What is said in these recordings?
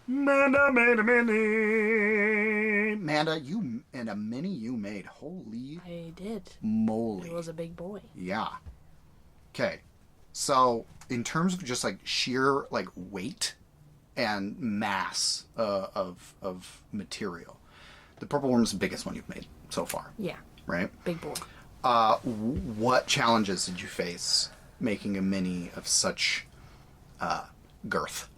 Manda made a mini. Manda, you and a mini you made. Holy I did. moly. It was a big boy. Yeah. Okay. So, in terms of just like sheer like weight and mass of material, the purple worm is the biggest one you've made so far. Yeah. Right? Big boy. What challenges did you face making a mini of such girth?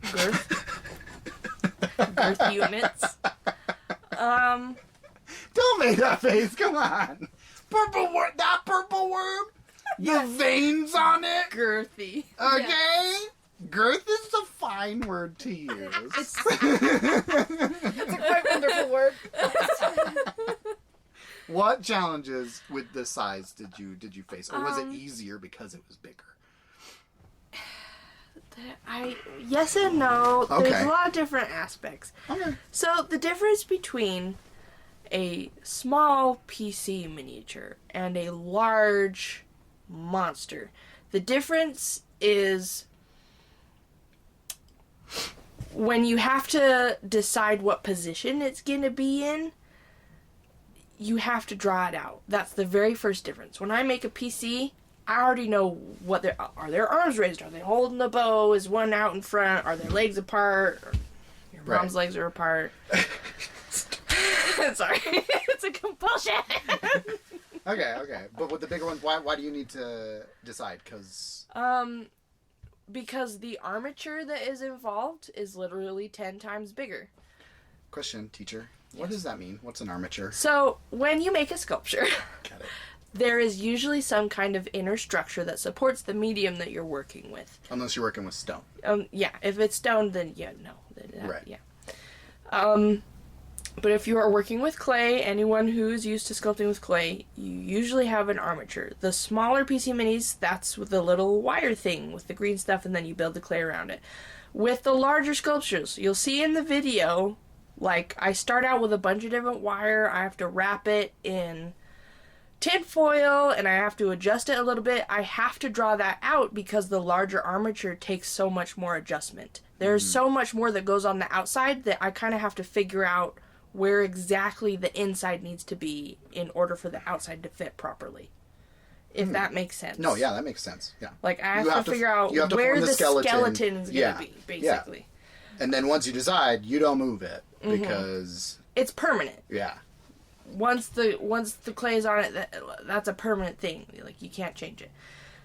Girth units. Don't make that face. Come on. Purple worm. That purple worm. The veins on it. Girthy. Okay. Yeah. Girth is a fine word to use. It's It's a quite wonderful word. What challenges with the size did you face, or was it easier because it was bigger? Yes and no. Okay. There's a lot of different aspects. Okay. So the difference between a small PC miniature and a large monster, the difference is when you have to decide what position it's going to be in, you have to draw it out. That's the very first difference. When I make a PC, I already know what are their arms raised? Are they holding the bow? Is one out in front? Are their legs apart? Or your mom's legs are apart. Sorry. It's a compulsion. Okay. But with the bigger ones, why do you need to decide? Because the armature that is involved is literally 10 times bigger. Question, teacher. What does that mean? What's an armature? So, when you make a sculpture, Got it. there is usually some kind of inner structure that supports the medium that you're working with. Unless you're working with stone. Yeah, if it's stone, then no. Right. Yeah. But if you are working with clay, anyone who's used to sculpting with clay, you usually have an armature. The smaller PC minis, that's with the little wire thing with the green stuff, and then you build the clay around it. With the larger sculptures, you'll see in the video, like, I start out with a bunch of different wire. I have to wrap it in tin foil, and I have to adjust it a little bit. I have to draw that out because the larger armature takes so much more adjustment. There's so much more that goes on the outside that I kind of have to figure out where exactly the inside needs to be in order for the outside to fit properly. If that makes sense. No, yeah, that makes sense. Yeah. Like, I have to figure out where the skeleton's going to be, basically. Yeah. And then once you decide, you don't move it because It's permanent. yeah. Once the clay is on it, that's a permanent thing. Like, you can't change it.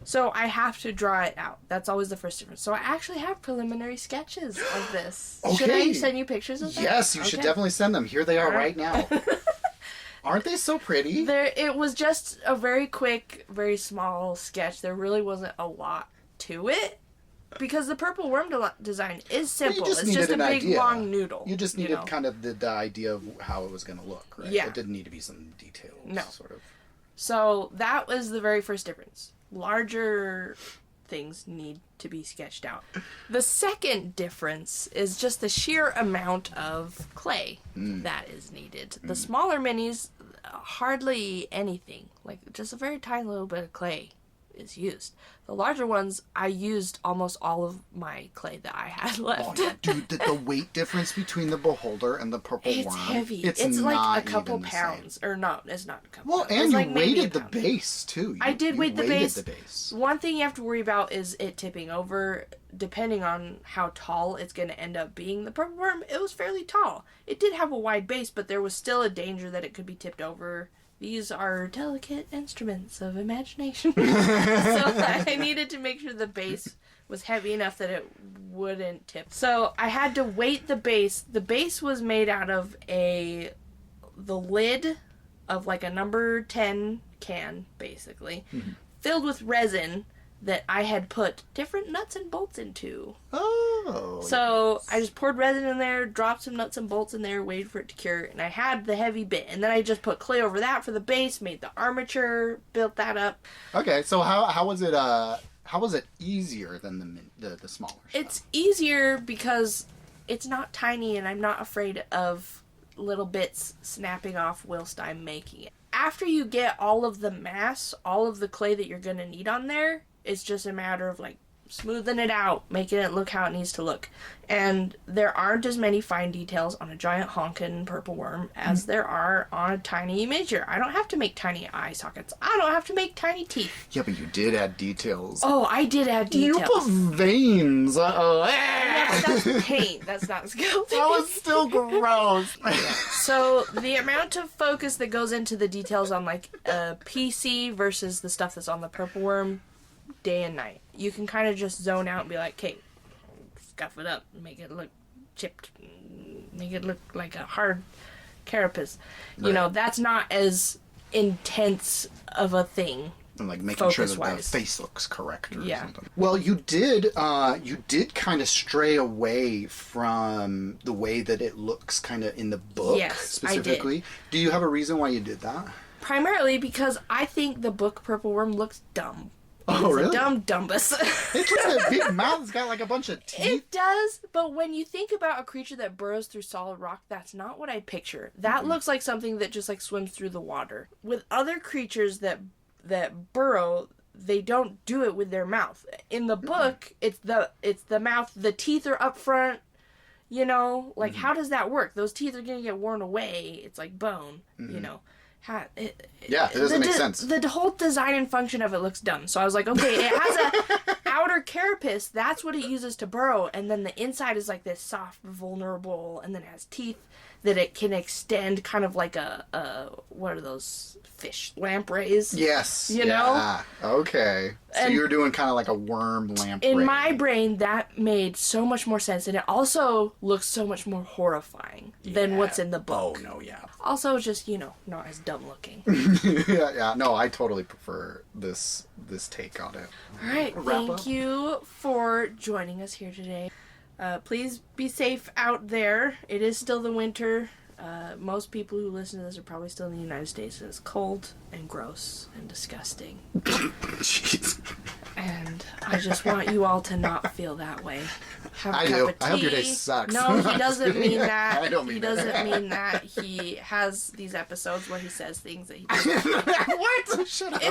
So I have to draw it out. That's always the first difference. So I actually have preliminary sketches of this. Okay. Should I send you pictures of them? Yes, you should definitely send them. Here they are right now. Aren't they so pretty? It was just a very quick, very small sketch. There really wasn't a lot to it. Because the purple worm design is simple. Well, it's just a big, idea. long noodle. You just needed kind of the idea of how it was going to look, right? Yeah. It didn't need to be some detailed sort of... So that was the very first difference. Larger things need to be sketched out. The second difference is just the sheer amount of clay that is needed. The smaller minis, hardly anything. Like, just a very tiny little bit of clay is used. The larger ones, I used almost all of my clay that I had left. Oh, yeah, dude, the weight difference between the beholder and the purple worm. It's heavy. It's like not a couple even the pounds. same. Or no, it's not a couple Well, pounds. and It's you like maybe weighted a the pound. base, too. I did weight the base. The base. One thing you have to worry about is it tipping over. Depending on how tall it's going to end up being. The purple worm, it was fairly tall. It did have a wide base, but there was still a danger that it could be tipped over. These are delicate instruments of imagination. So I needed to make sure the base was heavy enough that it wouldn't tip. So I had to weight the base. The base was made out of the lid of like a number 10 can, basically, filled with resin that I had put different nuts and bolts into. Oh. So I just poured resin in there, dropped some nuts and bolts in there, waited for it to cure, and I had the heavy bit. And then I just put clay over that for the base, made the armature, built that up. Okay, so how was it? How was it easier than the smaller stuff? It's easier because it's not tiny, and I'm not afraid of little bits snapping off whilst I'm making it. After you get all of the mass, all of the clay that you're going to need on there, it's just a matter of, like, smoothing it out, making it look how it needs to look. And there aren't as many fine details on a giant honkin' purple worm as there are on a tiny miniature. I don't have to make tiny eye sockets. I don't have to make tiny teeth. Yeah, but you did add details. Oh, I did add details. You put veins. Uh-oh. That's paint. That's not sculpting. That was still gross. So the amount of focus that goes into the details on like a PC versus the stuff that's on the purple worm, day and night. You can kind of just zone out and be like, okay, scuff it up, make it look chipped, make it look like a hard carapace. You know, that's not as intense of a thing. And like making sure that the Focus-wise. face looks correct or Yeah. something. Well, you did kind of stray away from the way that it looks kind of in the book. Yes, I did. specifically. Do you have a reason why you did that? Primarily because I think the book Purple Worm looks dumb. Oh, It's really? a dumb dumbus. It's like a big mouth. It's got like a bunch of teeth. It does, but when you think about a creature that burrows through solid rock, that's not what I picture. That looks like something that just like swims through the water. With other creatures that burrow, they don't do it with their mouth. In the book, it's the mouth. The teeth are up front. You know, like how does that work? Those teeth are gonna get worn away. It's like bone. You know. Yeah, it doesn't make sense. The whole design and function of it looks dumb. So I was like, okay, it has a outer carapace. That's what it uses to burrow, and then the inside is like this soft, vulnerable, and then it has teeth that it can extend, kind of like a what are those fish lampreys? Yes. You know? Yeah. Okay. So And- you're doing kind of like a worm lamprey. In my brain, that made so much more sense, and it also looks so much more horrifying than what's in the book. Oh no, yeah. Also, just not as dumb looking. yeah. No, I totally prefer this take on it. All right, Wrap thank up. you for joining us here today. Please be safe out there. It is still the winter. Most people who listen to this are probably still in the United States, and it's cold and gross and disgusting. Jeez. And I just want you all to not feel that way. Have a I cup do. of tea. I hope your day sucks. No, he doesn't mean that. I don't mean he that. doesn't mean that. He has these episodes where he says things that he doesn't. What? Shut up.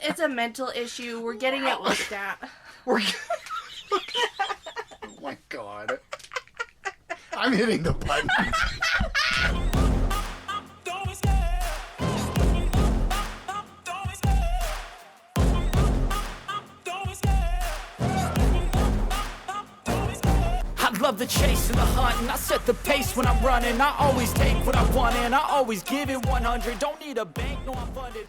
It's a mental issue. We're getting it looked at. We're... oh my god. I'm hitting the button. I love the chase and the hunt, and I set the pace when I'm running. I always take what I want and I always give it 100. Don't need a bank, no, I'm funded.